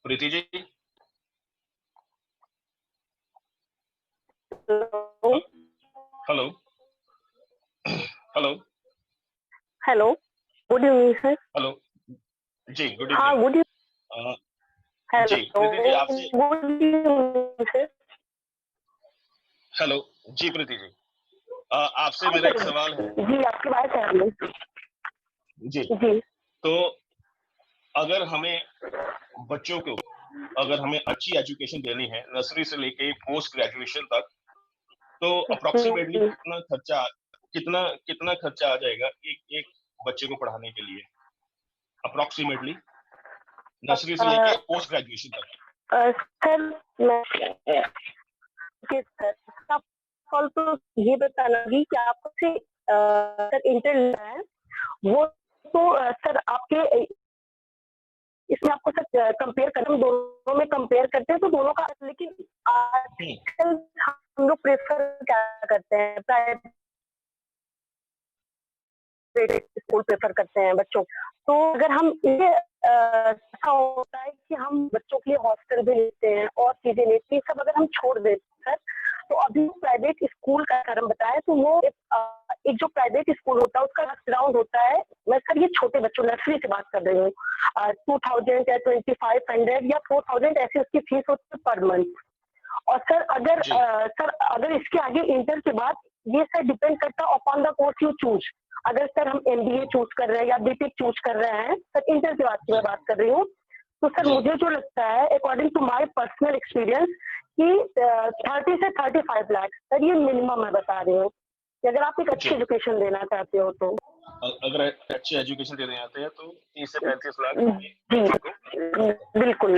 प्रीति ji. Hello. Hello. Hello. Hello, good evening sir. Hello. जी, good हाँ, evening. Good uh, जी, hello, Preeti ji आपसे। Good evening sir. Hello. जी, प्रीति जी। आपसे हाँ मेरा एक सर, सवाल है। जी आपकी बात है हमें। जी, जी। तो अगर हमें बच्चों को अगर हमें अच्छी एजुकेशन देनी है नर्सरी से लेके पोस्ट ग्रेजुएशन तक, तो अप्रॉक्सिमेटली जी। कितना कितना खर्चा आ जाएगा एक एक बच्चे को पढ़ाने के लिए? अप्रॉक्सिमेटली नर्सरी से लेके पोस्ट ग्रेजुएशन तक। सर मैं ओके सर, कॉल तो ये बताना भी कि आपको से सर इंटर लेना है वो तो सर आपके इसमें आपको सर कंपेयर करना, दोनों में कंपेयर करते हैं तो दोनों का, लेकिन हुँ, आजकल हम लोग प्रेफर क्या करते हैं, प्राइवेट स्कूल प्रेफर करते हैं बच्चों। तो अगर हम ये ऐसा होता है कि हम बच्चों के लिए हॉस्टल भी लेते हैं और चीजें लेते हैं, सब अगर हम छोड़ देते हैं तो अभी प्राइवेट स्कूल का अगर हम बताएं तो वो एक जो प्राइवेट स्कूल होता है उसका ग्राउंड होता है। मैं सर ये छोटे बच्चों नर्सरी से बात कर रही हूँ, 2000 या 2500 या 4000 ऐसी उसकी फीस होती है पर मंथ। और जी, सर अगर इसके आगे इंटर के बाद ये सर डिपेंड करता है upon the course you choose. अगर सर हम एमबीए चूज कर रहे हैं या बीटेक चूज कर रहे हैं, सर इंटर के बाद की जी, मैं बात कर रही हूँ, तो सर जी, मुझे जो लगता है according to my personal experience कि 30 से 35 लाख सर ये मिनिमम मैं बता रही हूँ कि अगर आप एक अच्छी जी। एजुकेशन देना चाहते हो तो। अगर अच्छी एजुकेशन देने आते हैं तो 30 से 35 लाख हमें जी, बच्चों को। बिल्कुल,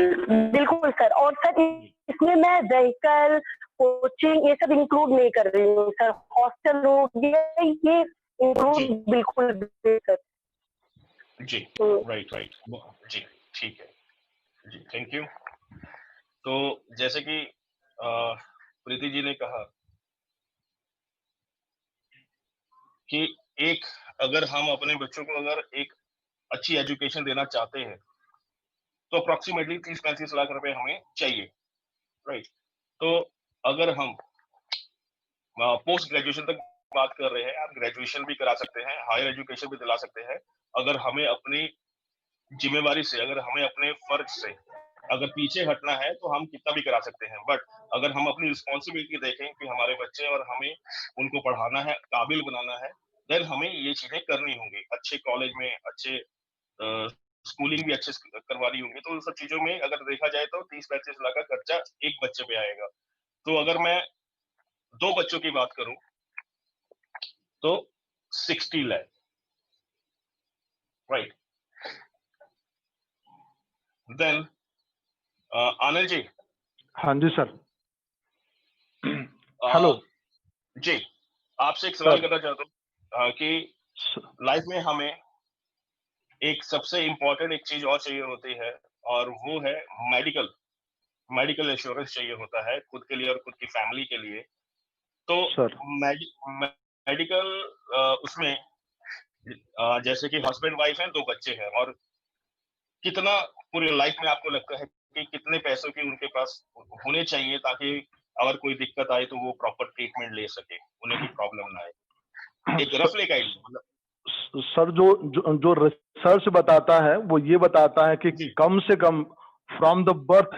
बिल्कुल सर। और सर जी, इसमें मैं व्हीकल, कोचिंग ये सब इंक्लूड नहीं कर रही हूँ सर, हॉस्टल रूम ये इंक्लूड जी, बिल्कुल भी सर। जी। हुँ, राइट, राइट। जी, ठीक है। जी, थैंक यू। तो जैसे कि प्रीति जी ने कहा कि एक अगर हम अपने बच्चों को अगर एक अच्छी एजुकेशन देना चाहते हैं, तो अप्रॉक्सिमेटली 30-35 लाख रुपए हमें चाहिए, राइट? तो अगर हम पोस्ट ग्रेजुएशन तक बात कर रहे हैं, आप ग्रेजुएशन भी करा सकते हैं, हायर एजुकेशन भी दिला सकते हैं। अगर हमें अपनी ज़िम्मेवारी से, अगर हमें अपने फ़र्ज़ से अगर पीछे हटना है, तो हम कितना भी करा सकते हैं। बट अगर हम अपनी रिस्पॉन्सिबिलिटी देखें कि हमारे बच्चे और हमें उनको पढ़ाना है, काबिल बनाना है, देन हमें ये चीज़ें करनी होंगी। अच्छे कॉलेज में अच्छे अ, स्कूलिंग भी अच्छे से करवानी होंगी। तो उन सब चीज़ों में अगर देखा जाए तो 30-35 लाख का खर्चा एक बच्चे पे आएगा। तो अगर मैं 2 बच्चों की बात करूँ, तो 60 लाख, राइट? देन आनंद जी। हाँ जी सर। अ, हेलो जी, आपसे एक सवाल सर। करना चाहता हूँ कि लाइफ में हमें एक सबसे इम्पोर्टेंट एक चीज़ और चाहिए होती है और वो है मेडिकल मेडिकल इंश्योरेंस चाहिए होता है खुद के लिए और खुद की फैमिली के लिए। तो सर मेडि मेडिकल उसमें जैसे कि हस्बैंड वाइफ हैं, 2 बच्चे हैं और कितना पूरी लाइफ में आपको लगता है कि कितने पैसों की उनके पास होने चाहिए ताकि अगर कोई दिक्कत आए तो वो प्रॉपर ट्रीटमेंट ले सके, उन्हें कोई प्रॉब्लम ना आए? एक स- रफली एक आइडिया मतलब। सर जो रिसर्च बताता है वो ये बताता है कि जी। कम से come from the birth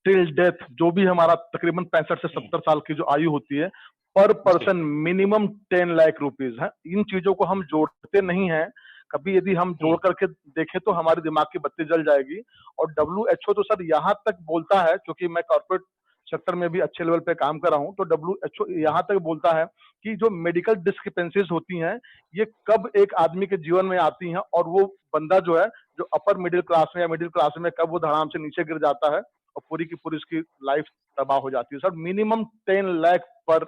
till death जो भी हमारा तकरीबन 65 से 70 साल की जो आयु होती है, पर जी। पर्सन मिनिमम 10 लाख रुपीज है। इन चीजों को हम जोड़ते नहीं हैं। कभी यदि हम जोड़ हुँ, करके देखें तो हमारे दिमाग की बत्ती जल जाएगी। और डब्ल्यू तो सर यहाँ तक बोलता है, क्योंकि मैं कॉर्पोरेट सेक्टर में भी अच्छे लेवल पे काम कर रहा हूँ, तो डब्ल्यू हुँ, यहाँ तक बोलता है कि जो मेडिकल डिस्क्रिपेंसीज होती हैं ये कब एक आदमी के जीवन में आती हैं, और वो बंदा जो है जो अपर मिडिल क्लास में या मिडिल क्लास में, कब वो धड़ाम से नीचे गिर जाता है और पूरी की पूरी उसकी लाइफ तबाह हो जाती है। सर मिनिमम 10 लाख पर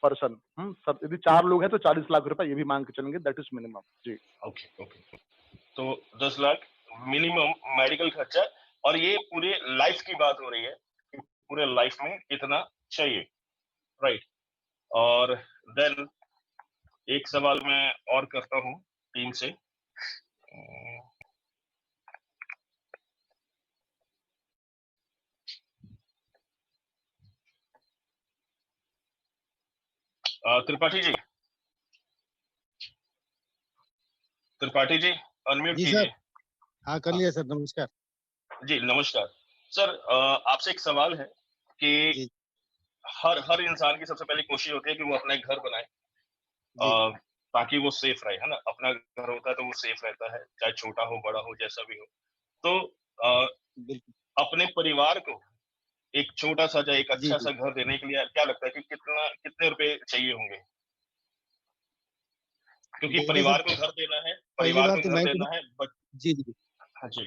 पर्सन। सर यदि 4 लोग हैं तो 40 लाख रुपए ये भी मांग के चलेंगे, दैट इज मिनिमम जी। Okay, okay. तो 10 लाख मिनिमम मेडिकल खर्चा और ये पूरे लाइफ की बात हो रही है कि पूरे लाइफ में कितना चाहिए, राइट? और देन एक सवाल मैं और करता हूँ टीम से। त्रिपाठी जी अनम्यूट जी सर। कीजिए। हाँ, कर हाँ, लिया सर, नमस्कार। जी नमस्कार। सर आपसे एक सवाल है कि जी, हर हर इंसान की सबसे पहली कोशिश होती है कि वो अपना एक घर बनाए, जी, ताकि वो सेफ रहे, है ना? अपना घर होता है तो वो सेफ रहता है, चाहे छोटा हो, बड़ा हो, जैसा भी हो। तो अ, बिल्कुल। अपने परिवार को एक छोटा-सा या एक जी, जी। अच्छा-सा घर देने के लिए क्या लगता है कि कितने रुपए चाहिए होंगे? क्योंकि देखिए सर, परिवार को घर देना है, पहली परिवार बात को तो घर मैन टू देना है बट जी, जी। हाँ जी,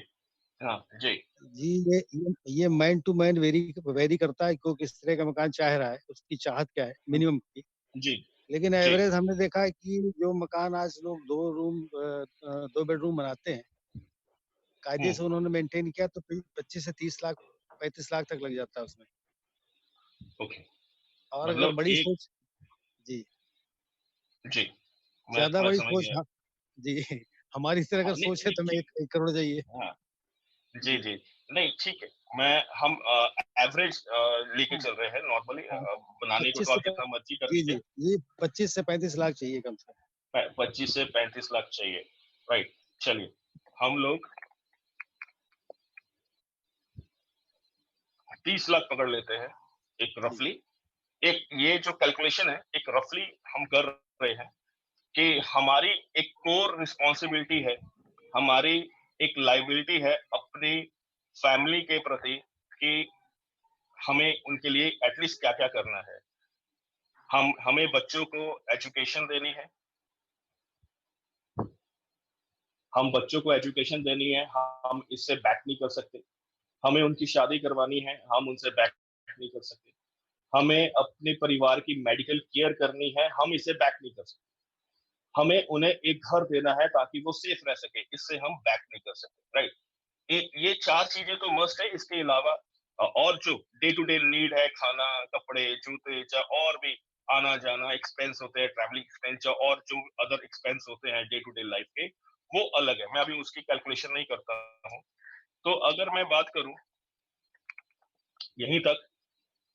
हाँ, जी, जी, ये मैन टू मैन वेरी करता है, को किस तरह का मकान चाह रहा है, उसकी चाहत क्या है मिनिमम की। जी, लेकिन जी, एवरेज हमने देखा है कि जो मकान आज लोग 2 बेडरूम बनाते हैं, कायदे हुँ, से उन्होंने मेंटेन किया तो 25 से 30 लाख, 35 लाख तक लग जाता है उसमें। ओके। और अगर मतलब बड़ी एक सोच जी, जी, ज़्यादा मैं बड़ी समझ सोच गया। हाँ, जी, हमारी तरह हाँ, अगर नहीं सोच है नहीं तो हमें ठीक 1 करोड़ चाहिए। हाँ, जी, जी। जी। नहीं ठीक है, हम एवरेज लेके हाँ, चल रहे हैं नॉर्मली हाँ, बनाने को 25 तो से आप प जितना मर्ज़ी कर जी, लीजिए, जी। जी, 25 से 35 लाख चाहिए कम से कम। 25 से 35 लाख चाहिए, राइट। चलिए, हम लोग 30 लाख पकड़ लेते हैं, एक जी, रफली। एक ये जो कैलकुलेशन है, एक रफली हम कर रहे हैं कि हमारी एक कोर रिस्पॉन्सिबिलिटी है, हमारी एक लायबिलिटी है अपनी फैमिली के प्रति कि हमें उनके लिए एटलीस्ट क्या-क्या करना है। हमें बच्चों को एजुकेशन देनी है, हम बच्चों को एजुकेशन देनी है, हम इससे बैक नहीं कर सकते। हमें उनकी शादी करवानी है, हम उनसे बैक नहीं कर सकते। हमें अपने परिवार की मेडिकल केयर करनी है, हम इसे बैक नहीं कर सकते। हमें उन्हें एक घर देना है ताकि वो सेफ रह सके, इससे हम बैक नहीं कर सकते, राइट? ये 4 चीज़ें तो मस्ट है, इसके अलावा और जो डे टू डे नीड है, खाना, कपड़े, जूते चाहे और भी आना-जाना एक्सपेंस होते हैं, ट्रैवलिंग एक्सपेंस या और जो अदर एक्सपेंस होते हैं डे टू डे लाइफ के, वो अलग है। मैं अभी उसकी कैलकुलेशन नहीं करता हूँ। तो अगर मैं बात करूँ यहीं तक,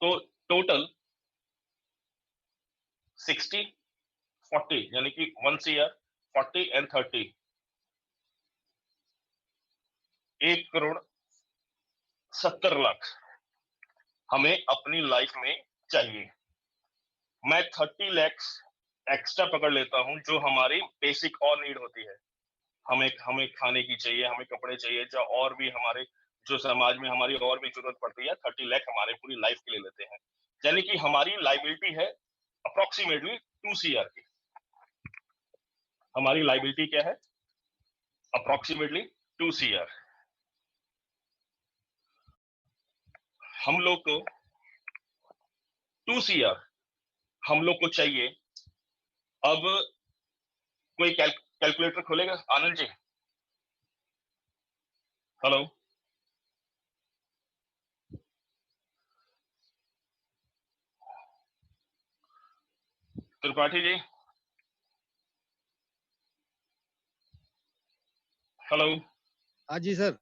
तो टोटल 60, 40 यानी कि 1 सीआर, 40 एंड 30 1 करोड़ 70 लाख हमें अपनी लाइफ में चाहिए। मैं 30 लैक्स एक्स्ट्रा पकड़ लेता हूँ जो हमारी बेसिक और नीड होती है। हमें हमें खाने की चाहिए, हमें कपड़े चाहिए या और भी हमारे जो समाज में हमारी और भी ज़रूरत पड़ती है, 30 लाख हमारे पूरी लाइफ के लिए लेते हैं। यानी कि हमारी लायबिलिटी है अप्रॉक्सिमेटली 2 सीआर की। हमारी लायबिलिटी क्या है? Approximately 2 CR. हम लोग को 2 सीआर हम लोग को चाहिए। अब कोई कैलकुलेटर खोलेगा? आनंद जी, हेलो? त्रिपाठी जी, हेलो? हाँ जी सर।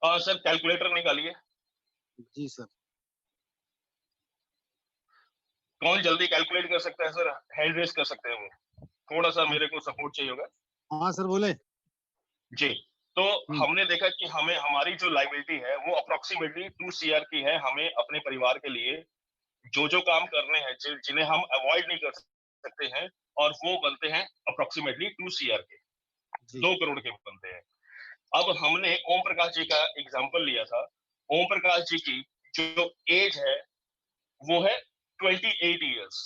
सर कैलकुलेटर निकालिए। जी सर। कौन जल्दी कैलकुलेट कर सकता है सर? हैंड रेज़ कर सकते हैं वो। थोड़ा-सा हाँ, मेरे को सपोर्ट चाहिए होगा। हाँ सर बोलें। जी, तो हुँ, हमने देखा कि हमें हमारी जो लायबिलिटी है वो अप्रॉक्सिमेटली 2 सीआर की है। हमें अपने परिवार के लिए जो-जो काम करने हैं, जिन्हें हम अवॉइड नहीं कर सकते हैं और वो बनते हैं अप्रॉक्सिमेटली 2 सीआर के, जी, 2 करोड़ के बनते हैं। अब हमने ओम प्रकाश जी का एग्ज़ाम्पल लिया था। ओम प्रकाश जी की जो एज है वो है 28 इयर्स।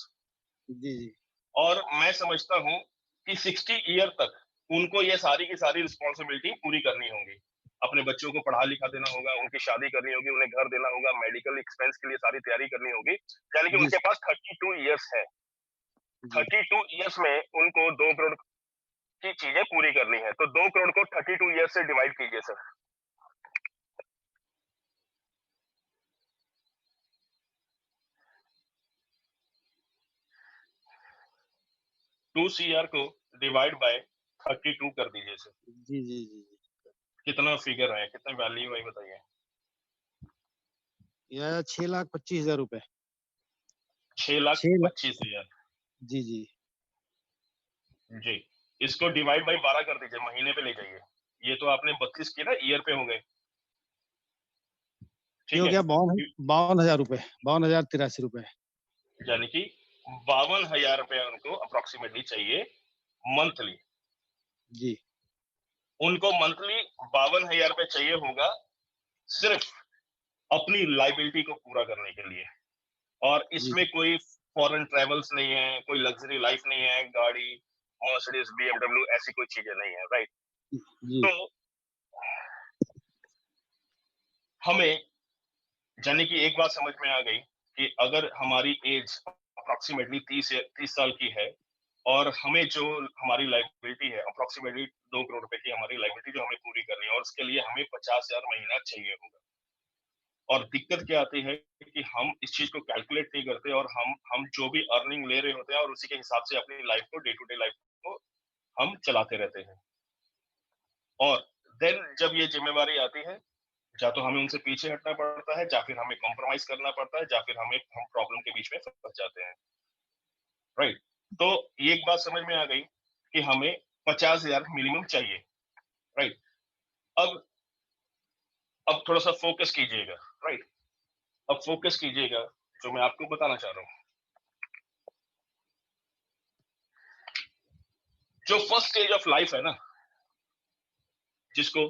जी, जी, और मैं समझता हूँ कि 60 ईयर तक उनको ये सारी की सारी रिस्पॉन्सिबिलिटी पूरी करनी होगी। अपने बच्चों को पढ़ा-लिखा देना होगा, उनकी शादी करनी होगी, उन्हें घर देना होगा, मेडिकल एक्सपेंस के लिए सारी तैयारी करनी होगी। यानी कि जी, उनके पास 32 इयर्स है। जी। 32 इयर्स में उनको 2 करोड़ की चीज़ें पूरी करनी है। तो 2 करोड़ को 32 इयर्स से डिवाइड कीजिए सर। 2 सीआर को डिवाइड बाय 32 कर दीजिए सर। जी, जी, जी, जी। कितना फिगर है, कितना वैल्यू है बताइए? यह 6,25,000 रुपए। 6 ला 6,25,000 जी, जी। जी, इसको डिवाइड बाय 12 कर दीजिए, महीने पे ले जाइए। ये तो आपने 32 किए ना, ईयर पे हो गए, ये ठीक हो है? गया इ 52,000 रुपए, 52,083 रुपए। यानी कि 52,000 रुपए उनको अप्रॉक्सिमेटली चाहिए मंथली। जी, उनको मंथली 52,000 रुपए चाहिए होगा सिर्फ अपनी लायबिलिटी को पूरा करने के लिए, और जी, इसमें कोई फॉरेन ट्रैवल्स नहीं है, कोई लग्ज़री लाइफ नहीं है, गाड़ी, मर्सिडीज़, बीएमडब्ल्यू ऐसी कोई चीज़ें नहीं है, राइट? जी, तो हमें यानी कि एक बात समझ में आ गई कि अगर हमारी एज अप्रॉक्सिमेटली 30 साल की है और हमें जो हमारी लायबिलिटी है अप्रॉक्सिमेटली 2 करोड़ रुपए की हमारी लायबिलिटी जो हमें पूरी करनी है, और उसके लिए हमें 50,000 महीना चाहिए होगा। और दिक्कत क्या आती है कि हम इस चीज को कैलकुलेट नहीं करते, और हम जो भी अर्निंग ले रहे होते हैं और उसी के हिसाब से अपनी लाइफ को, डे टू डे लाइफ को हम चलाते रहते हैं। और देन जब ये जिम्मेवारी आती है, या तो हमें उनसे पीछे हटना पड़ता है, या फिर हमें कॉम्प्रोमाइज करना पड़ता है, या फिर हम प्रॉब्लम के बीच में फंस जाते हैं, राइट? तो ये एक बात समझ में आ गई कि हमें 50,000 मिनिमम चाहिए, राइट? अब अब थोड़ा सा फोकस कीजिएगा, राइट? अब फोकस कीजिएगा जो मैं आपको बताना चाह रहा हूँ। जो फर्स्ट स्टेज ऑफ लाइफ है ना, जिसको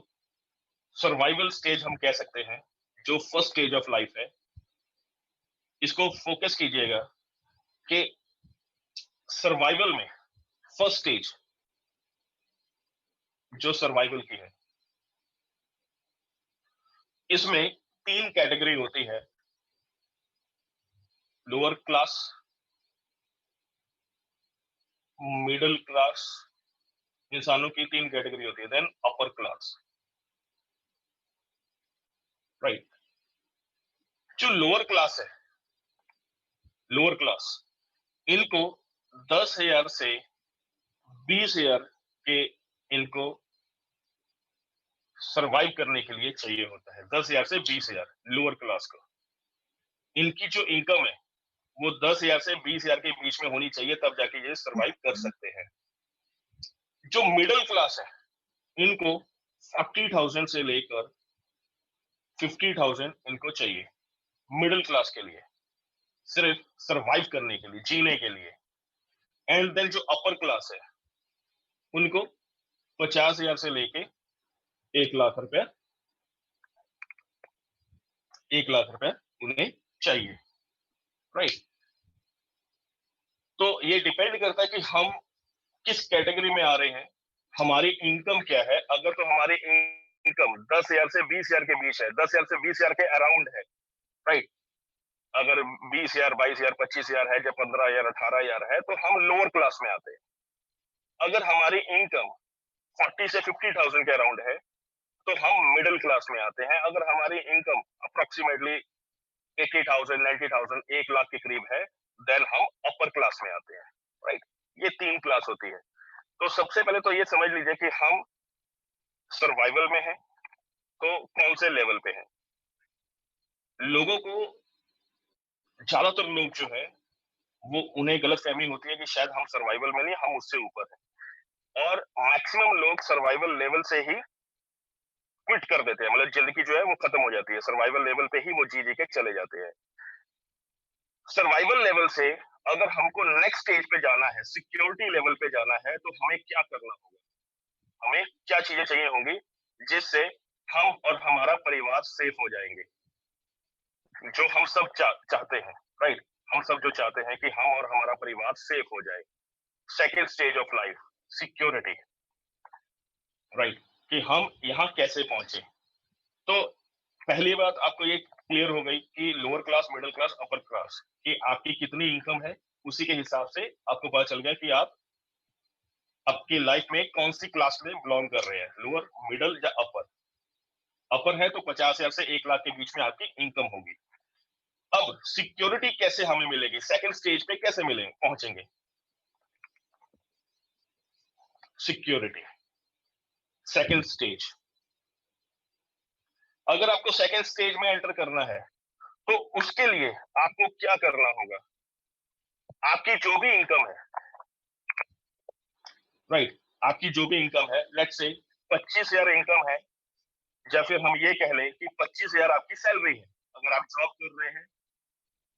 सर्वाइवल स्टेज हम कह सकते हैं, जो फर्स्ट स्टेज ऑफ लाइफ है, इसको फोकस कीजिएगा कि सर्वाइवल में फर्स्ट स्टेज जो सर्वाइवल की है, इसमें 3 कैटेगरी होती है। लोअर क्लास, मिडिल क्लास, इंसानों की 3 कैटेगरी होती है, देन अपर क्लास, राइट? जो लोअर क्लास है, लोअर क्लास, इनको 10,000 से 20,000 के, इनको सरवाइव करने के लिए चाहिए होता है। 10,000 से 20,000 लोअर क्लास को। इनकी जो इनकम है वो 10,000 से 20,000 के बीच में होनी चाहिए, तब जाके ये सरवाइव कर सकते हैं। जो मिडिल क्लास है, इनको 40,000 से लेकर 50,000 इनको चाहिए मिडिल क्लास के लिए, सिर्फ सरवाइव करने के लिए, जीने के लिए। एंड देन जो अपर क्लास है, उनको 50,000 से लेके 1 लाख रुपया, 1 लाख रुपया उन्हें चाहिए, राइट? तो ये डिपेंड करता है कि हम किस कैटेगरी में आ रहे हैं, हमारी इनकम क्या है। अगर तो हमारी इनकम 10,000 से 20,000 के बीच है, 10,000 से 20,000 के अराउंड है, राइट? अगर 20,000, 22,000, 25,000 है, या 15,000, 18,000 है, तो हम लोअर क्लास में आते हैं। अगर हमारी इनकम 40 से 50,000 के अराउंड है, तो हम मिडिल क्लास में आते हैं। अगर हमारी इनकम अप्रोक्सीमेटली 80,000, 90,000, 1 लाख के करीब है, देन हम अपर क्लास में आते हैं, राइट? ये 3 क्लास होती है। तो सबसे पहले तो ये समझ लीजिए कि हम सर्वाइवल में हैं, तो कौन से लेवल पे हैं। लोगों को, ज्यादातर लोग जो है, वो उन्हें गलतफहमी होती है कि शायद हम सर्वाइवल में नहीं, हम उससे ऊपर हैं। और मैक्सिमम लोग सर्वाइवल लेवल से ही क्विट कर देते हैं, मतलब जिंदगी जो है वो खत्म हो जाती है, सर्वाइवल लेवल पे ही वो जी जी के चले जाते हैं। सर्वाइवल लेवल से अगर हमको नेक्स्ट स्टेज पे जाना है, सिक्योरिटी लेवल पे जाना है, तो हमें क्या करना होगा, हमें क्या चीजें चाहिए होंगी जिससे हम और हमारा परिवार सेफ हो जाएंगे, जो हम सब चाहते हैं, राइट? हम सब जो चाहते हैं कि हम और हमारा परिवार सेफ हो जाए। Second stage of life, security, right? कि हम यहाँ कैसे पहुंचे। तो पहली बात आपको ये क्लियर हो गई कि lower class, middle class, upper class, कि आपकी कितनी इनकम है, उसी के हिसाब से आपको पता चल गया कि आप आपकी लाइफ में कौन सी क्लास में बिलोंग कर रहे हैं, लोअर, मिडिल या अपर। अपर है तो 50,000 से 1 लाख के बीच में आपकी इनकम होगी। अब सिक्योरिटी कैसे हमें मिलेगी, सेकंड स्टेज पे कैसे मिलेंगे, पहुंचेंगे सिक्योरिटी, सेकंड स्टेज। अगर आपको सेकंड स्टेज में एंटर करना है, तो उसके लिए आपको क्या करना होगा? आपकी जो भी इनकम है, राइट, आपकी जो भी इनकम है, लेट्स से 25,000 इनकम है, या फिर हम ये कह लें कि 25,000 आपकी सैलरी है अगर आप जॉब कर रहे हैं,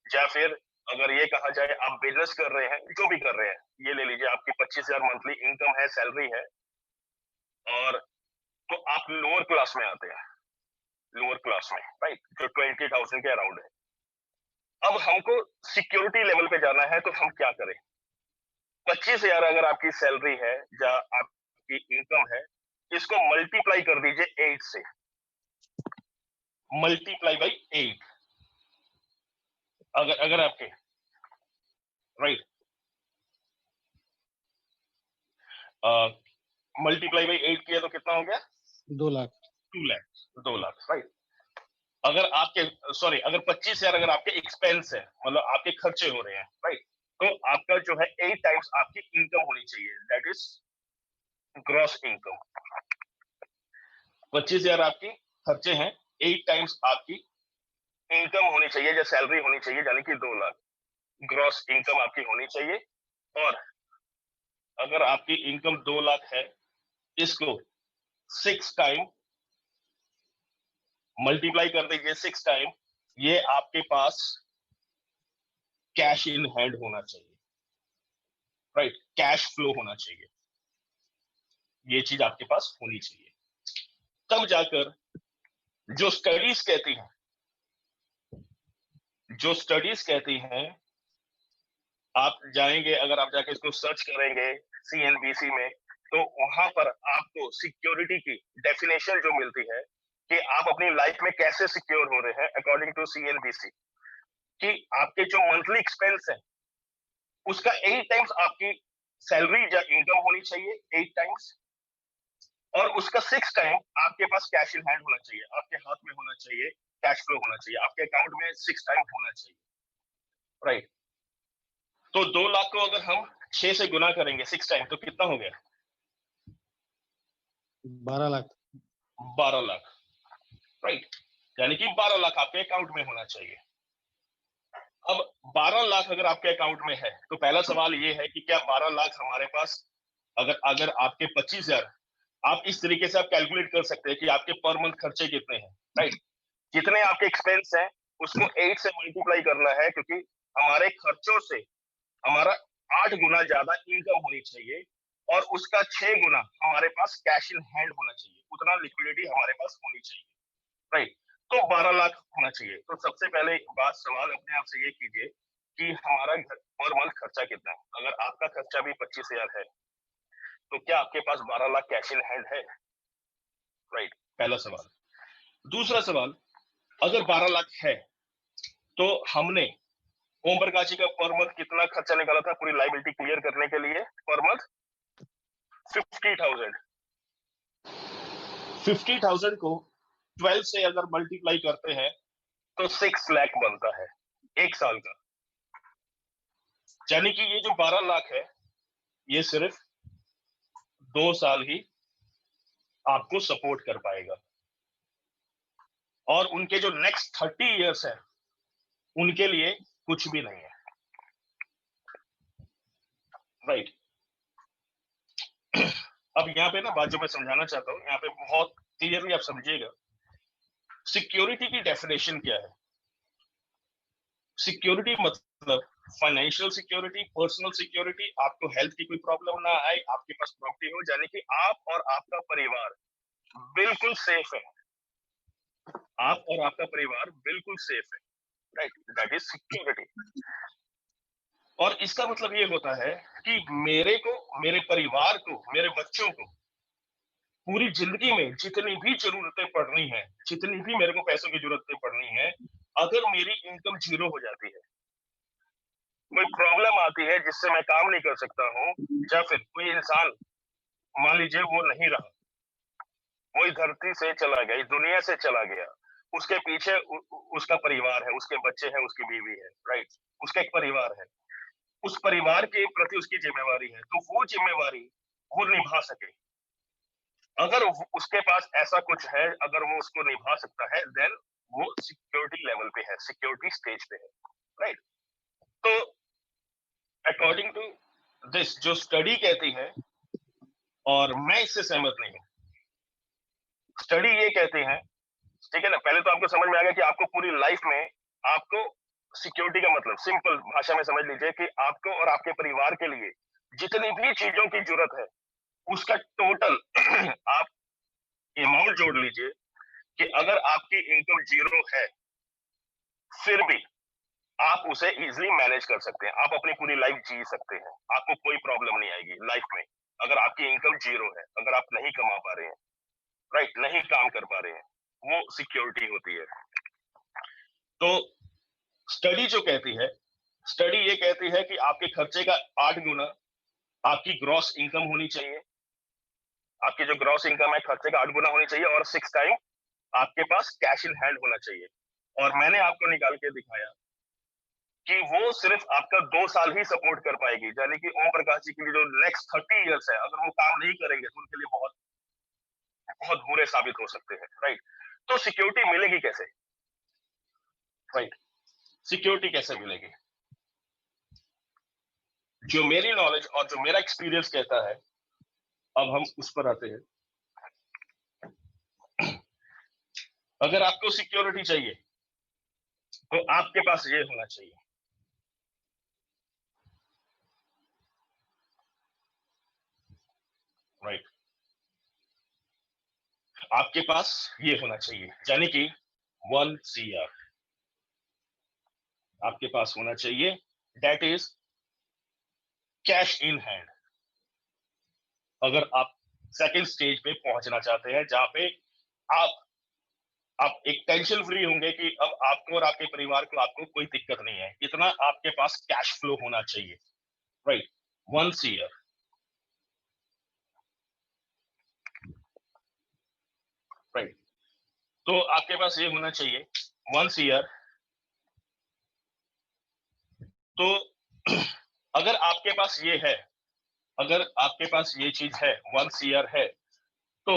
या फिर अगर ये कहा जाए आप बिजनेस कर रहे हैं, जो भी कर रहे हैं, ये ले लीजिए आपकी 25,000 मंथली इनकम है, सैलरी है, और तो आप लोअर क्लास में आते हैं, लोअर क्लास में, राइट, जो 20,000 के अराउंड है। अब हमको सिक्योरिटी लेवल पे जाना है, तो हम क्या करें? 25,000 अगर आपकी सैलरी है या आपकी इनकम है, इसको मल्टीप्लाई कर दीजिए 8 से, मल्टीप्लाई बाई 8। अगर आपके, राइट, मल्टीप्लाई बाई 8 किया तो कितना हो गया? 2 लाख। 2 लाख, 2 लाख, राइट। अगर आपके, सॉरी, अगर 25,000 अगर आपके एक्सपेंस है, मतलब आपके खर्चे हो रहे हैं, राइट, तो आपका जो है 8 टाइम्स आपकी इनकम होनी चाहिए, दैट इज ग्रॉस इनकम। 25,000 आपकी खर्चे हैं, 8 टाइम्स आपकी इनकम होनी चाहिए या सैलरी होनी चाहिए, यानी कि 2 लाख ग्रॉस इनकम आपकी होनी चाहिए। और अगर आपकी इनकम 2 लाख है, इसको 6 टाइम मल्टीप्लाई कर दीजिए, 6 टाइम, ये आपके पास कैश इन हैंड होना चाहिए, राइट, कैश फ्लो होना चाहिए, ये चीज आपके पास होनी चाहिए। तब जाकर जो स्टडीज कहती हैं, जो स्टडीज कहती हैं, आप जाएंगे, अगर आप जाके इसको सर्च करेंगे सीएनबीसी में, तो वहां पर आपको सिक्योरिटी की डेफिनेशन जो मिलती है कि आप अपनी लाइफ में कैसे सिक्योर हो रहे हैं अकॉर्डिंग टू सीएनबीसी, कि आपके जो मंथली एक्सपेंस है उसका 8 टाइम्स आपकी सैलरी या इनकम होनी चाहिए, 8 टाइम्स, और उसका 6 टाइम आपके पास कैश इन हैंड होना चाहिए, आपके हाथ में होना चाहिए, कैश फ्लो होना चाहिए, आपके अकाउंट में 6 टाइम होना चाहिए, राइट। तो 2 लाख को अगर हम 6 से गुना करेंगे 6 टाइम, तो कितना हो गया? 12 लाख। 12 लाख, राइट, यानी कि 12 लाख आपके अकाउंट में होना चाहिए। अब 12 लाख अगर आपके अकाउंट में है, तो पहला सवाल ये है कि क्या 12 लाख हमारे पास, अगर अगर आपके 25,000, आप इस तरीके से आप कैलकुलेट कर सकते हैं कि आपके पर मंथ खर्चे कितने हैं, राइट, जितने आपके एक्सपेंस हैं उसको 8 से मल्टीप्लाई करना है, क्योंकि हमारे खर्चों से हमारा 8 गुना ज्यादा इनकम होनी चाहिए, और उसका 6 गुना हमारे पास कैश इन हैंड होना चाहिए, उतना लिक्विडिटी हमारे पास होनी चाहिए, राइट। तो 12 लाख होना चाहिए। तो सबसे पहले बात, सवाल अपने आप से ये कीजिए कि हमारा पर मंथ खर्चा कितना है। अगर आपका खर्चा भी 25,000 है, तो क्या आपके पास 12 लाख कैश इन हैंड है? राइट, पहला सवाल। दूसरा सवाल, अगर 12 लाख है, तो हमने ओम प्रकाश जी का पर मंथ कितना खर्चा निकाला था पूरी लाइबिलिटी क्लियर करने के लिए? Per month 50,000। 50,000 को 12 से अगर मल्टीप्लाई करते हैं तो 6 लाख बनता है एक साल का, यानी कि ये जो 12 लाख है, ये सिर्फ 2 साल ही आपको सपोर्ट कर पाएगा, और उनके जो नेक्स्ट 30 इयर्स है उनके लिए कुछ भी नहीं है, राइट। अब यहाँ पे ना बात जो मैं समझाना चाहता हूँ, यहाँ पे बहुत क्लियरली आप समझिएगा, सिक्योरिटी की डेफिनेशन क्या है। सिक्योरिटी मतलब फाइनेंशियल सिक्योरिटी, पर्सनल सिक्योरिटी, आपको हेल्थ की कोई प्रॉब्लम ना आए, आपके पास प्रॉपर्टी हो, यानी कि आप और आपका परिवार बिल्कुल सेफ है, आप और आपका परिवार बिल्कुल सेफ है, राइट, दैट इज सिक्योरिटी। और इसका मतलब ये होता है कि मेरे को, मेरे परिवार को, मेरे बच्चों को पूरी जिंदगी में जितनी भी जरूरतें पड़नी है, जितनी भी मेरे को पैसों की जरूरतें पड़नी है, अगर मेरी इनकम जीरो हो जाती है, कोई प्रॉब्लम आती है जिससे मैं काम नहीं कर सकता हूँ, या फिर कोई इंसान मान लीजिए वो नहीं रहा, वो इस धरती से चला गया, इस दुनिया से चला गया, उसके पीछे उसका परिवार है, उसके बच्चे हैं, उसकी बीवी है, राइट, उसका एक परिवार है, उस परिवार के प्रति उसकी जिम्मेवारी है, तो वो जिम्मेवारी वो निभा सके, अगर उसके पास ऐसा कुछ है, अगर वो उसको निभा सकता है, देन वो सिक्योरिटी लेवल पे है, सिक्योरिटी स्टेज पे है, राइट। तो अकॉर्डिंग टू दिस जो स्टडी कहती है, और मैं इससे सहमत नहीं हूं। स्टडी ये कहते हैं, ठीक है ना, पहले तो आपको समझ में आ गया कि आपको पूरी लाइफ में आपको सिक्योरिटी का मतलब सिंपल भाषा में समझ लीजिए कि आपको और आपके परिवार के लिए जितनी भी चीजों की जरूरत है उसका टोटल आप अमाउंट जोड़ लीजिए कि अगर आपकी इनकम जीरो है फिर भी आप उसे इजीली मैनेज कर सकते हैं, आप अपनी पूरी लाइफ जी सकते हैं, आपको कोई प्रॉब्लम नहीं आएगी लाइफ में। अगर आपकी इनकम जीरो है, अगर आप नहीं कमा पा रहे हैं, राइट, नहीं काम कर पा रहे हैं, वो सिक्योरिटी होती है। तो स्टडी जो कहती है, स्टडी ये कहती है कि आपके खर्चे का 8 गुना आपकी ग्रॉस इनकम होनी चाहिए। आपकी जो ग्रॉस इनकम है खर्चे का 8 गुना होनी चाहिए, और 6 टाइम आपके पास कैश इन हैंड होना चाहिए। और मैंने आपको निकाल के दिखाया कि वो सिर्फ आपका 2 साल ही सपोर्ट कर पाएगी, यानी कि ओम प्रकाश जी के लिए जो नेक्स्ट 30 इयर्स है, अगर वो काम नहीं करेंगे तो उनके लिए बहुत बहुत बुरे साबित हो सकते हैं, राइट। तो सिक्योरिटी मिलेगी कैसे, राइट, सिक्योरिटी कैसे मिलेगी? जो मेरी नॉलेज और जो मेरा एक्सपीरियंस कहता है, अब हम उस पर आते हैं। अगर आपको सिक्योरिटी चाहिए तो आपके पास ये होना चाहिए, राइट, आपके पास ये होना चाहिए, यानी कि 1 CR आपके पास होना चाहिए, that is cash in hand. अगर आप सेकंड स्टेज पे पहुंचना चाहते हैं जहां पे आप एक टेंशन फ्री होंगे कि अब आपको और आपके परिवार को आपको कोई दिक्कत नहीं है, इतना आपके पास कैश फ्लो होना चाहिए, राइट, 1 CR, राइट। तो आपके पास ये होना चाहिए 1 CR। तो अगर आपके पास ये है, अगर आपके पास ये चीज है, 1 CR है, तो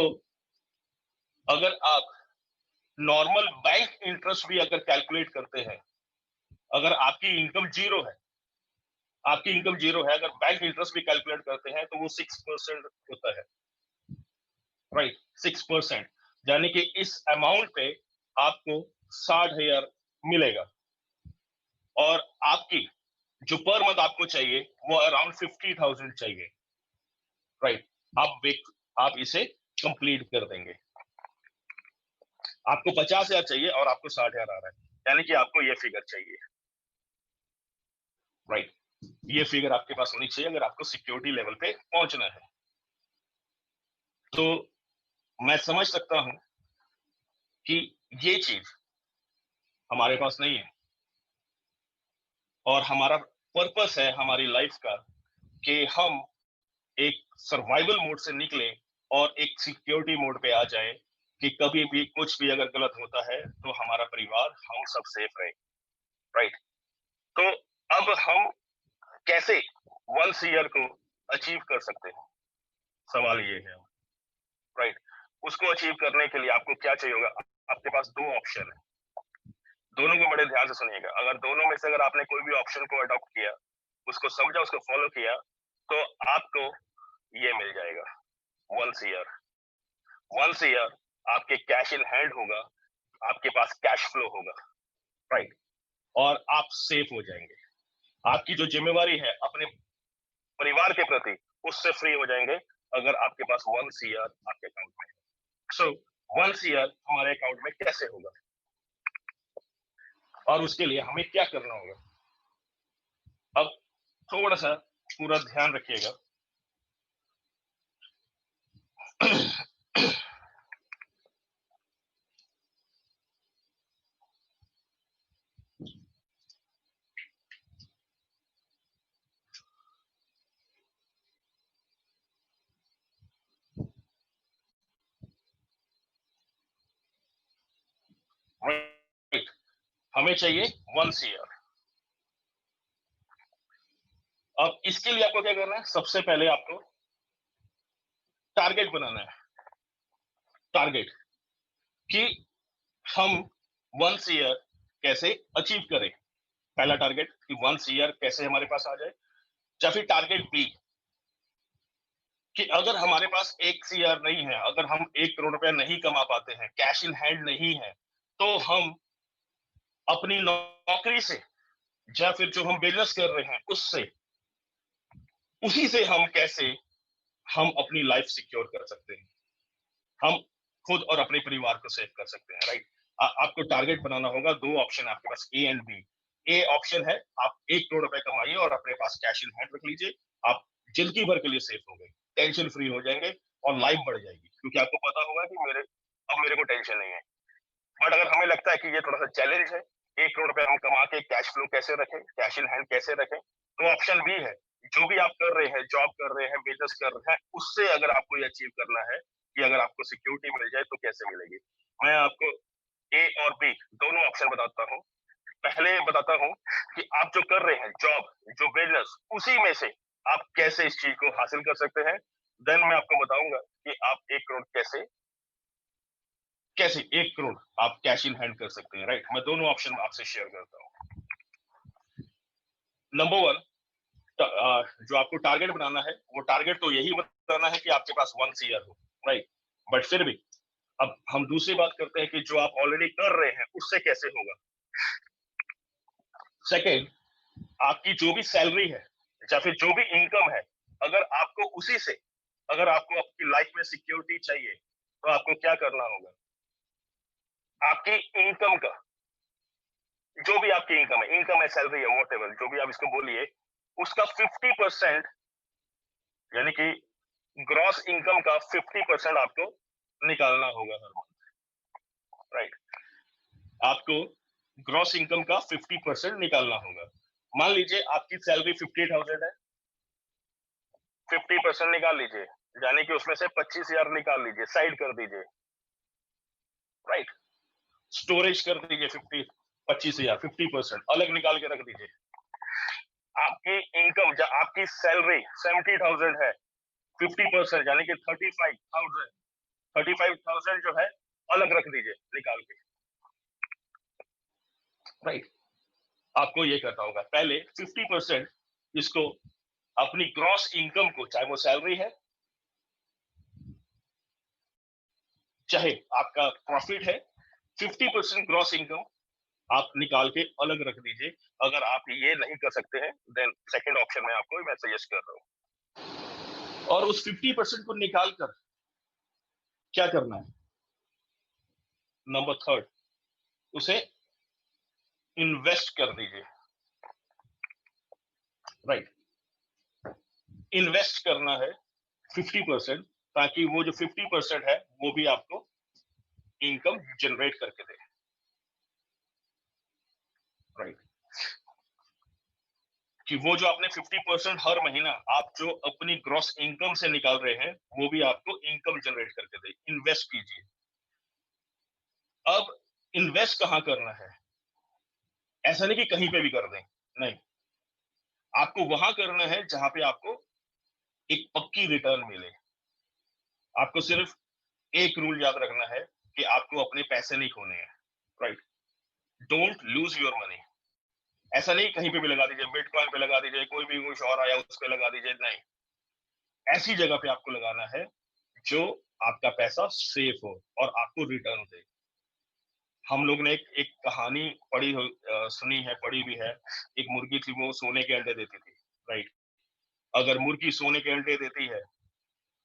अगर आप नॉर्मल बैंक इंटरेस्ट भी अगर कैलकुलेट करते हैं, अगर आपकी इनकम जीरो है, आपकी इनकम जीरो है, अगर बैंक इंटरेस्ट भी कैलकुलेट करते हैं तो वो 6% होता है, राइट, 6%, यानी कि इस अमाउंट पे आपको 60,000 मिलेगा, और आपकी जो पर मंथ आपको चाहिए वो अराउंड 50,000 चाहिए, राइट। आप इसे कंप्लीट कर देंगे, आपको 50,000 चाहिए और आपको 60,000 आ रहा है, यानी कि आपको ये फिगर चाहिए, राइट। ये फिगर आपके पास होनी चाहिए अगर आपको सिक्योरिटी लेवल पे पहुंचना है। तो मैं समझ सकता हूं कि ये चीज हमारे पास नहीं है, और हमारा पर्पस है हमारी लाइफ का कि हम एक सर्वाइवल मोड से निकले और एक सिक्योरिटी मोड पे आ जाए, कि कभी भी कुछ भी अगर गलत होता है तो हमारा परिवार, हम सब सेफ रहे, राइट। तो अब हम कैसे 1 CR को अचीव कर सकते हैं, सवाल ये है, राइट। उसको अचीव करने के लिए आपको क्या चाहिए होगा? आपके पास 2 ऑप्शन है, दोनों को बड़े ध्यान से सुनिएगा। अगर दोनों में से अगर आपने कोई भी ऑप्शन को अडॉप्ट किया, उसको समझा, उसको फॉलो किया, तो आपको ये मिल जाएगा 1 CR। 1 CR आपके कैश इन हैंड होगा, आपके पास कैश फ्लो होगा, राइट, और आप सेफ हो जाएंगे। आपकी जो जिम्मेवारी है अपने परिवार के प्रति, उससे फ्री हो जाएंगे अगर आपके पास 1 CR आपके अकाउंट में है। सो 1 CR हमारे अकाउंट में कैसे होगा, और उसके लिए हमें क्या करना होगा? अब थोड़ा सा पूरा ध्यान रखिएगा। राइट, हमें चाहिए 1 CR। अब इसके लिए आपको क्या करना है? सबसे पहले आपको टारगेट बनाना है, टारगेट, कि हम 1 CR कैसे अचीव करें। पहला टारगेट कि 1 CR कैसे हमारे पास आ जाए, या फिर टारगेट बी कि अगर हमारे पास 1 सीआर नहीं है, अगर हम 1 करोड़ रुपया नहीं कमा पाते हैं, कैश इन हैंड नहीं है, तो हम अपनी नौकरी से या फिर जो हम बिजनेस कर रहे हैं उससे, उसी से हम कैसे हम अपनी लाइफ सिक्योर कर सकते हैं, हम खुद और अपने परिवार को सेव कर सकते हैं, राइट? आपको टारगेट बनाना होगा। 2 ऑप्शन है आपके पास, A and B. A option है आप 1 करोड़ रुपए कमाइए और अपने पास कैश इन हैंड रख लीजिए, आप जिंदगी भर के लिए सेफ हो गए, टेंशन फ्री हो जाएंगे और लाइफ बढ़ जाएगी, क्योंकि आपको पता होगा कि मेरे को टेंशन नहीं है। बट अगर हमें लगता है कि ये थोड़ा सा चैलेंज है, 1 करोड़ रुपए हम कमा के कैश फ्लो कैसे रखें, कैश इन हैंड कैसे रखें, तो ऑप्शन बी है, जो भी आप कर रहे हैं, जॉब कर रहे हैं, बिजनेस कर रहे हैं, उससे अगर आपको ये अचीव करना है कि अगर आपको सिक्योरिटी मिल जाए तो कैसे मिलेगी। मैं आपको ए और बी दोनों ऑप्शन बताता हूँ। पहले बताता हूँ कि आप जो कर रहे हैं जॉब, जो बिजनेस, उसी में से आप कैसे इस चीज को हासिल कर सकते हैं। देन मैं आपको बताऊंगा कि आप 1 करोड़ कैसे कैसे 1 करोड़ आप कैश इन हैंड कर सकते हैं, राइट? मैं दोनों ऑप्शन आपसे शेयर करता हूँ। नंबर 1, जो आपको टारगेट बनाना है, वो टारगेट तो यही बताना है कि आपके पास 1 सीआर हो, राइट? बट फिर भी अब हम दूसरी बात करते हैं कि जो आप ऑलरेडी कर रहे हैं उससे कैसे होगा। सेकेंड, आपकी जो भी सैलरी है या फिर जो भी इनकम है, अगर आपको उसी से, अगर आपको आपकी लाइफ में सिक्योरिटी चाहिए, तो आपको क्या करना होगा? आपकी इनकम का, जो भी आपकी इनकम है, सैलरी है, वॉट जो भी आप इसको बोलिए, उसका 50%, यानी कि ग्रॉस इनकम का 50% आपको निकालना होगा हर मंथ, राइट? आपको ग्रॉस इनकम का 50% निकालना होगा। मान लीजिए आपकी सैलरी 50,000 है, 50% निकाल लीजिए, यानी कि उसमें से 25,000 निकाल लीजिए, साइड कर दीजिए, राइट? स्टोरेज कर दीजिए 25,000, 50% अलग निकाल के रख दीजिए। आपकी इनकम, जो आपकी सैलरी 70,000 है, 50% यानी कि 35,000 जो है अलग रख दीजिए निकाल के, राइट? आपको ये करना होगा, पहले 50% इसको अपनी ग्रॉस इनकम को, चाहे वो सैलरी है चाहे आपका प्रॉफिट है, 50% ग्रॉस इनकम आप निकाल के अलग रख दीजिए। अगर आप ये नहीं कर सकते हैं, देन सेकंड ऑप्शन में आपको मैं सजेस्ट कर रहा हूं, और उस 50% को निकाल कर क्या करना है? नंबर थर्ड, उसे इन्वेस्ट कर दीजिए, राइट? इन्वेस्ट करना है 50%, ताकि वो जो 50% है वो भी आपको इनकम जनरेट करके दे, राइट? कि वो जो आपने 50% हर महीना आप जो अपनी ग्रॉस इनकम से निकाल रहे हैं, वो भी आपको इनकम जनरेट करके दे। इन्वेस्ट कीजिए। अब इन्वेस्ट कहां करना है? ऐसा नहीं कि कहीं पे भी कर दें, नहीं, आपको वहां करना है जहां पे आपको एक पक्की रिटर्न मिले। आपको सिर्फ एक रूल याद रखना है कि आपको अपने पैसे नहीं खोने हैं, right? Don't lose your money. ऐसा नहीं कहीं पे भी लगा दीजिए, बिटकॉइन पे लगा दीजिए, कोई भी कुछ और आया उस पे लगा दीजिए, नहीं। ऐसी जगह पे आपको लगाना है जो आपका पैसा सेफ हो और आपको रिटर्न दे। हम लोग ने एक कहानी सुनी है, पढ़ी भी है। एक मुर्गी थी, वो सोने के अंडे देती थी, राइट? अगर मुर्गी सोने के अंडे देती है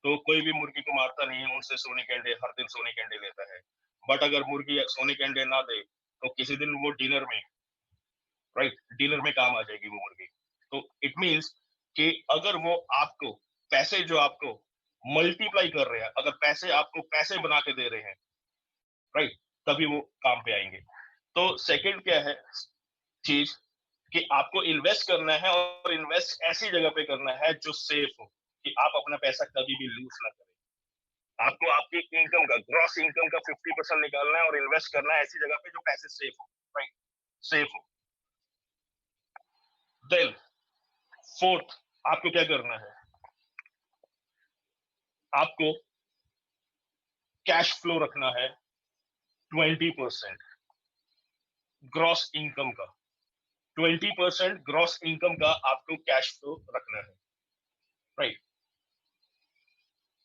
तो कोई भी मुर्गी को मारता नहीं है, उनसे सोने के अंडे, हर दिन सोने के अंडे लेता है। बट अगर मुर्गी सोने के अंडे ना दे तो किसी दिन वो डिनर में, राइट, डिनर में काम आ जाएगी वो मुर्गी। तो इट मीन्स कि अगर वो आपको पैसे जो आपको मल्टीप्लाई कर रहे हैं, अगर पैसे आपको पैसे बना के दे रहे हैं, राइट, तभी वो काम पे आएंगे। तो सेकंड क्या है चीज, कि आपको इन्वेस्ट करना है, और इन्वेस्ट ऐसी जगह पे करना है जो सेफ हो, कि आप अपना पैसा कभी भी लूज ना करें। आपको आपकी इनकम का, ग्रॉस इनकम का 50% निकालना है और इन्वेस्ट करना है ऐसी जगह पे जो पैसे सेफ हो, राइट, सेफ हो। देन फोर्थ, आपको क्या करना है? आपको कैश फ्लो रखना है 20% ग्रॉस इनकम का, 20% ग्रॉस इनकम का आपको कैश फ्लो रखना है, राइट।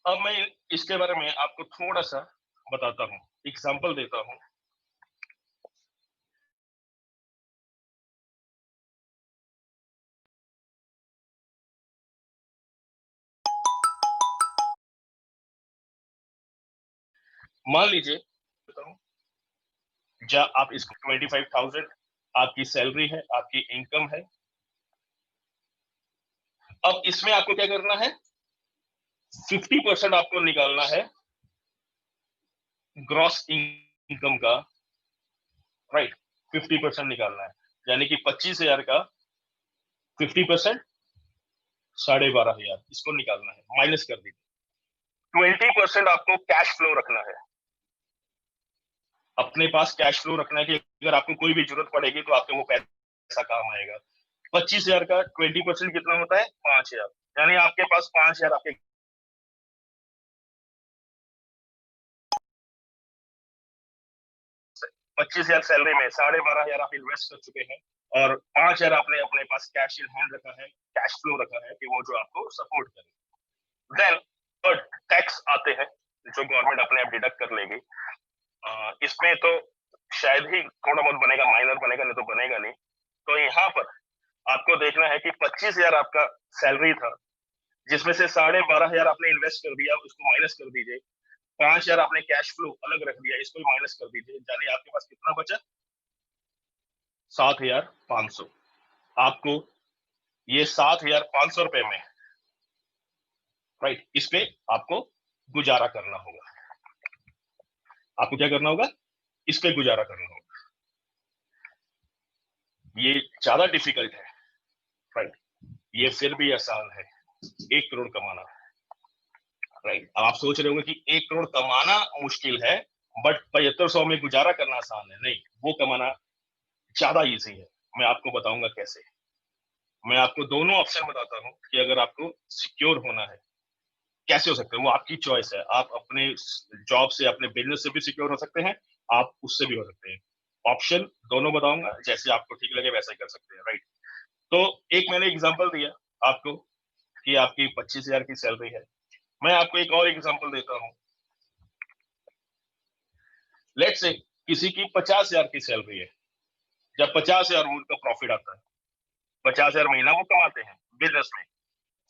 अब मैं इसके बारे में आपको थोड़ा सा बताता हूँ, एग्जांपल देता हूँ। मान लीजिए जब आप इसको 25,000 आपकी सैलरी है, आपकी इनकम है। अब इसमें आपको क्या करना है, 50% आपको निकालना है ग्रॉस इनकम का, राइट। 50% निकालना है, यानी कि 25,000 का 50% 12,500 इसको निकालना है, माइनस कर दीजिए। 20% आपको कैश फ्लो रखना है, अपने पास कैश फ्लो रखना है कि अगर आपको कोई भी जरूरत पड़ेगी तो आपको वो पैसा काम आएगा। 25,000 का 20% कितना होता है, 5,000, यानी आपके पास 5,000 आपके 25,000 सैलरी में 12,500 आप इन्वेस्ट कर चुके हैं और 5,000 आपने अपने पास कैश इन हैंड रखा है, कैश फ्लो रखा है कि वो जो आपको सपोर्ट करे। देन टैक्स आते हैं जो गवर्नमेंट अपने आप डिडक्ट कर लेगी। इसमें तो शायद ही थोड़ा बहुत बनेगा, माइनर बनेगा, नहीं तो बनेगा नहीं। तो यहाँ पर आपको देखना है कि 25,000 आपका सैलरी था, जिसमें से 12,500 आपने इन्वेस्ट कर दिया, उसको माइनस कर दीजिए। 5,000 आपने कैश फ्लो अलग रख दिया, इसको माइनस कर दीजिए, यानी आपके पास कितना बचा, 7,500। आपको ये 7,500 रुपए में, राइट, इस पे आपको गुजारा करना होगा। आपको क्या करना होगा, इस पे गुजारा करना होगा। ये ज्यादा डिफिकल्ट है, राइट, ये फिर भी आसान है, 1 करोड़ कमाना, राइट। अब आप सोच रहे होंगे कि 1 करोड़ कमाना मुश्किल है, बट 7500 में गुजारा करना आसान है। नहीं, वो कमाना ज्यादा इजी है। मैं आपको बताऊंगा कैसे। मैं आपको दोनों ऑप्शन बताता हूं कि अगर आपको सिक्योर होना है कैसे हो सकते हैं, वो आपकी चॉइस है। आप अपने जॉब से, अपने बिजनेस से भी सिक्योर हो सकते हैं, आप उससे भी हो सकते हैं। ऑप्शन दोनों बताऊंगा, जैसे आपको ठीक लगे वैसा ही कर सकते हैं, राइट। तो एक मैंने एग्जांपल दिया आपको कि आपकी 25,000 की सैलरी है। मैं आपको एक और एग्जांपल देता हूं। लेट्स से किसी की 50,000 की सैलरी है। जब 50,000 उनका प्रॉफिट आता है, 50,000 महीना वो कमाते हैं बिजनेस में,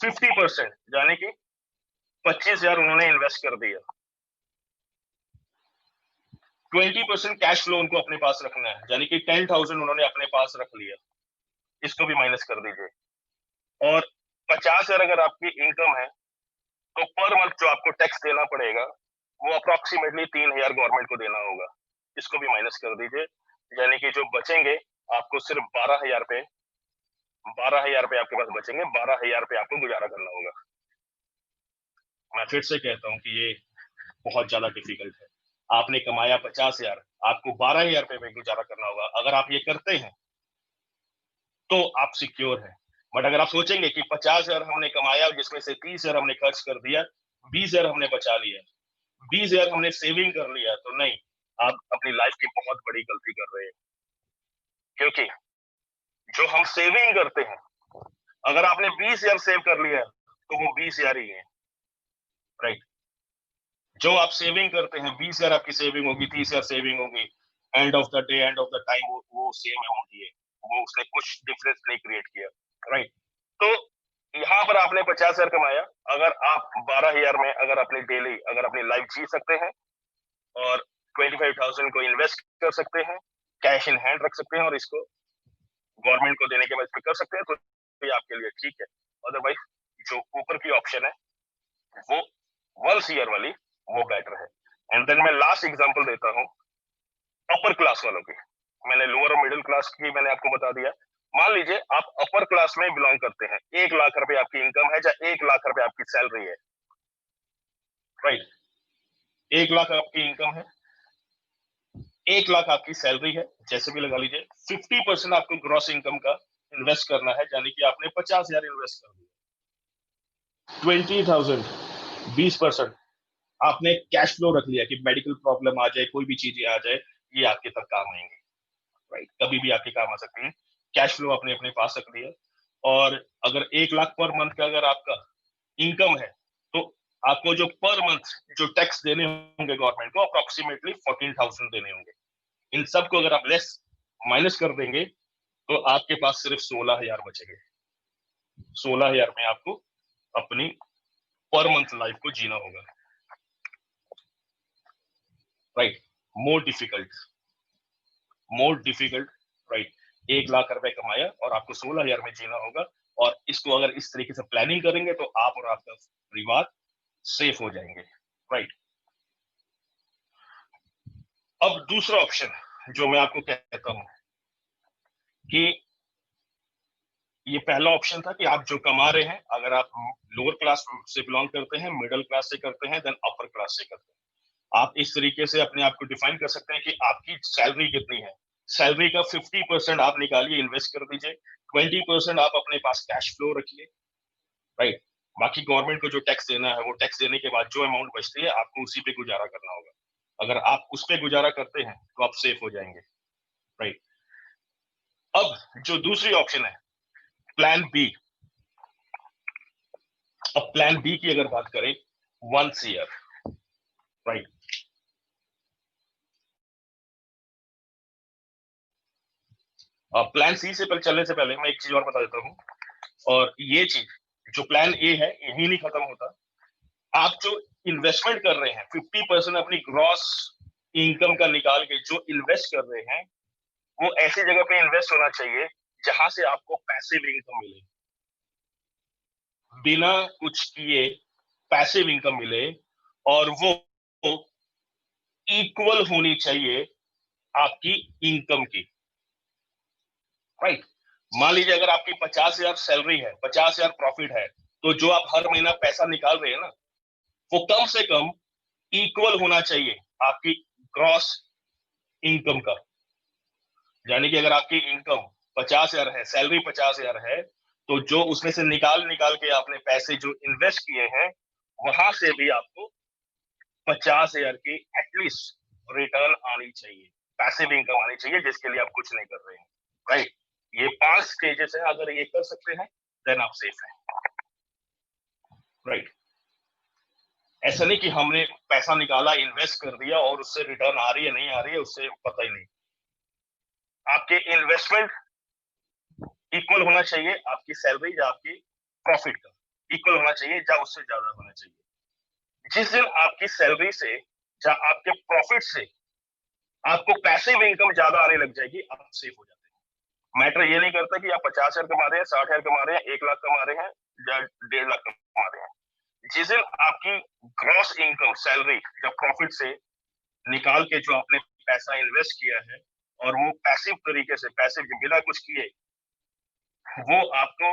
50% यानी कि 25,000 उन्होंने इन्वेस्ट कर दिया, 20% कैश फ्लो उनको अपने पास रखना है, यानी कि 10,000 उन्होंने अपने पास रख लिया, इसको भी माइनस कर दीजिए। और 50,000 अगर आपकी इनकम है तो पर मंथ जो आपको टैक्स देना पड़ेगा वो अप्रोक्सीमेटली 3,000 गवर्नमेंट को देना होगा, इसको भी माइनस कर दीजिए। यानी कि जो बचेंगे आपको सिर्फ 12,000 पे, 12,000 पे आपके पास बचेंगे, 12,000 पे आपको गुजारा करना होगा। मैं फिर से कहता हूँ कि ये बहुत ज्यादा डिफिकल्ट है। आपने कमाया 50,000, आपको 12,000 पे में गुजारा करना होगा। अगर आप ये करते हैं तो आप सिक्योर हैं। बट अगर आप सोचेंगे कि 50,000 हमने कमाया जिसमें से 30,000 हमने खर्च कर दिया, 20,000 हमने बचा लिया, 20,000 हमने सेविंग कर लिया, तो नहीं, आप अपनी लाइफ की बहुत बड़ी गलती कर रहे हैं। क्योंकि जो हम सेविंग करते हैं, अगर आपने 20,000 सेव कर लिया तो वो 20,000 ही है, राइट। जो आप सेविंग करते हैं, 20,000 आपकी सेविंग होगी, 30,000 सेविंग होगी, end of the day, end of the time वो सेम अमाउंट ही है, वो उसने कुछ डिफरेंस नहीं क्रिएट किया, राइट। तो यहाँ पर आपने 50,000 कमाया, अगर आप 12,000 में अगर अपनी डेली, अगर अपनी लाइफ जी सकते हैं और 25,000 को इन्वेस्ट कर सकते हैं, कैश इन हैंड रख सकते हैं और इसको गवर्नमेंट को देने के बाद कर सकते हैं, तो ये आपके लिए ठीक है। अदरवाइज जो ऊपर की ऑप्शन है वो वंस ईयर वाली, वो बेटर है। एंड देन मैं लास्ट एग्जांपल देता हूँ अपर क्लास वालों की। मैंने लोअर और मिडिल क्लास की मैंने आपको बता दिया। मान लीजिए आप अपर क्लास में बिलोंग करते हैं, 1 लाख रुपए आपकी इनकम है या 1 लाख रुपए आपकी सैलरी है, राइट। 1 लाख आपकी इनकम है, 1 लाख आपकी सैलरी है, जैसे भी लगा लीजिए। 50% आपको ग्रॉस इनकम का इन्वेस्ट करना है, यानी कि आपने 50,000 इन्वेस्ट कर दिया। 20,000, 20% आपने कैश फ्लो रख लिया कि मेडिकल प्रॉब्लम आ जाए, कोई भी चीजें आ जाए, ये आपके तक काम आएंगे, राइट, कभी भी आपके काम आ सकती है। कैश फ्लो अपने अपने पास रख लिया। और अगर 1 लाख पर मंथ का अगर आपका इनकम है तो आपको जो पर मंथ जो टैक्स देने होंगे गवर्नमेंट को अप्रोक्सीमेटली 14,000 देने होंगे। इन सब को अगर आप लेस माइनस कर देंगे तो आपके पास सिर्फ 16,000 बचेंगे। 16,000 में आपको अपनी पर मंथ लाइफ को जीना होगा, right. More difficult, right. 1 lakh रुपए कमाया और आपको 16,000 में जीना होगा, और इसको अगर इस तरीके से प्लानिंग करेंगे तो आप और आपका परिवार सेफ हो जाएंगे, राइट। अब दूसरा ऑप्शन जो मैं आपको कहता हूं कि ये पहला ऑप्शन था कि आप जो कमा रहे हैं, अगर आप लोअर क्लास से बिलोंग करते हैं, मिडिल क्लास से करते हैं, देन अपर क्लास से करते हैं, आप इस तरीके से अपने आप को डिफाइन कर सकते हैं कि आपकी सैलरी कितनी है। सैलरी का 50% आप निकालिए, इन्वेस्ट कर दीजिए, 20% आप अपने पास कैश फ्लो रखिए, राइट। बाकी गवर्नमेंट को जो टैक्स देना है वो टैक्स देने के बाद जो अमाउंट बचती है आपको उसी पे गुजारा करना होगा। अगर आप उस पे गुजारा करते हैं तो आप सेफ हो जाएंगे, राइट। अब जो दूसरी ऑप्शन है प्लान बी। अब प्लान बी की अगर बात करें, once year, right. Plan C से चलने से पहले मैं एक चीज और बता देता हूं, और ये चीज जो प्लान ए है यही नहीं खत्म होता। आप जो इन्वेस्टमेंट कर रहे हैं 50% अपनी ग्रॉस इनकम का निकाल के जो इन्वेस्ट कर रहे हैं वो ऐसी जगह पे इन्वेस्ट होना चाहिए जहां से आपको पैसिव इनकम मिले, बिना कुछ किए पैसिव इनकम मिले, और वो इक्वल होनी चाहिए आपकी इनकम की, राइट। मान लीजिए अगर आपकी 50,000 सैलरी है, 50,000 प्रॉफिट है, तो जो आप हर महीना पैसा निकाल रहे हैं ना, वो कम से कम इक्वल होना चाहिए आपकी ग्रॉस इनकम का। यानी कि अगर आपकी इनकम 50,000 है, सैलरी 50,000 है, तो जो उसमें से निकाल के आपने पैसे जो इन्वेस्ट किए हैं वहां से भी आपको 50,000 की एटलीस्ट रिटर्न आनी चाहिए, पैसिव इनकम आनी चाहिए, जिसके लिए आप कुछ नहीं कर रहे हैं, राइट। ये 5 स्टेजेस है, अगर ये कर सकते हैं देन आप सेफ हैं, राइट। ऐसा नहीं कि हमने पैसा निकाला, इन्वेस्ट कर दिया और उससे रिटर्न आ रही है नहीं आ रही है उससे पता ही नहीं। आपके इन्वेस्टमेंट इक्वल होना चाहिए आपकी सैलरी या आपकी प्रॉफिट का, इक्वल होना चाहिए या उससे ज्यादा होना चाहिए। जिस दिन आपकी सैलरी से या आपके प्रॉफिट से आपको पैसिव इनकम ज्यादा आने लग जाएगी, आप सेफ हो जाते हैं। मैटर ये नहीं करता कि आप 50,000 कमा रहे हैं, 60,000 कमा रहे हैं, 1 लाख कमा रहे हैं या 1.5 लाख कमा रहे हैं। जिस दिन आपकी ग्रॉस इनकम सैलरी या प्रॉफिट से निकाल के जो आपने पैसा इन्वेस्ट किया है और वो पैसिव तरीके से, पैसिव बिना कुछ किए, वो आपको